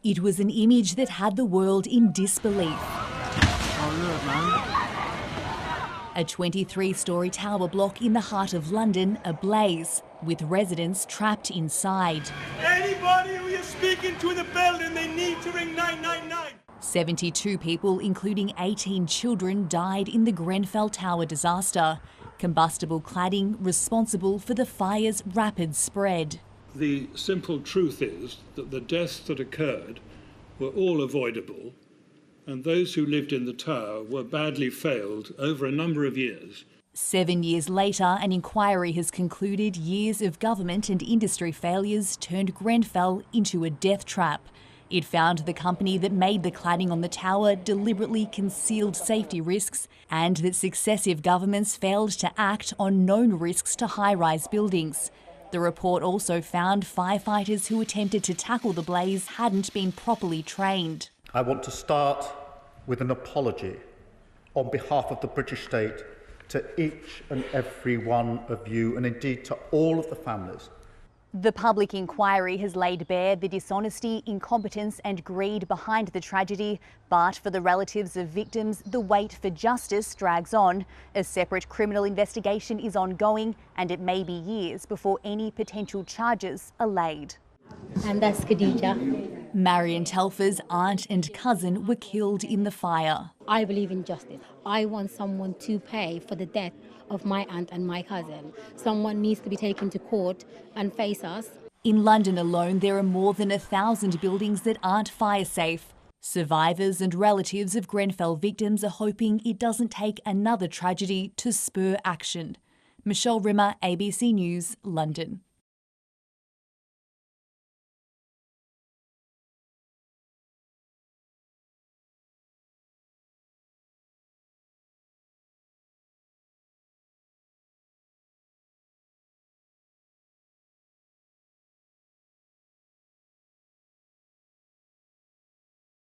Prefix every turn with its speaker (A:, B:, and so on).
A: It was an image that had the world in disbelief. A 23-storey tower block in the heart of London ablaze, with residents trapped inside.
B: Anybody who you're speaking to in the building, they need to ring 999.
A: 72 people, including 18 children, died in the Grenfell Tower disaster. Combustible cladding responsible for the fire's rapid spread.
C: The simple truth is that the deaths that occurred were all avoidable, and those who lived in the tower were badly failed over a number of years.
A: 7 years later, an inquiry has concluded years of government and industry failures turned Grenfell into a death trap. It found the company that made the cladding on the tower deliberately concealed safety risks, and that successive governments failed to act on known risks to high-rise buildings. The report also found firefighters who attempted to tackle the blaze hadn't been properly trained.
D: I want to start with an apology on behalf of the British state to each and every one of you, and indeed to all of the families.
A: The public inquiry has laid bare the dishonesty, incompetence and greed behind the tragedy, but for the relatives of victims, the wait for justice drags on. A separate criminal investigation is ongoing, and it may be years before any potential charges are laid.
E: And that's Khadija.
A: Marion Telfer's aunt and cousin were killed in the fire.
E: I believe in justice. I want someone to pay for the death of my aunt and my cousin. Someone needs to be taken to court and face us.
A: In London alone, there are more than 1,000 buildings that aren't fire safe. Survivors and relatives of Grenfell victims are hoping it doesn't take another tragedy to spur action. Michelle Rimmer, ABC News, London.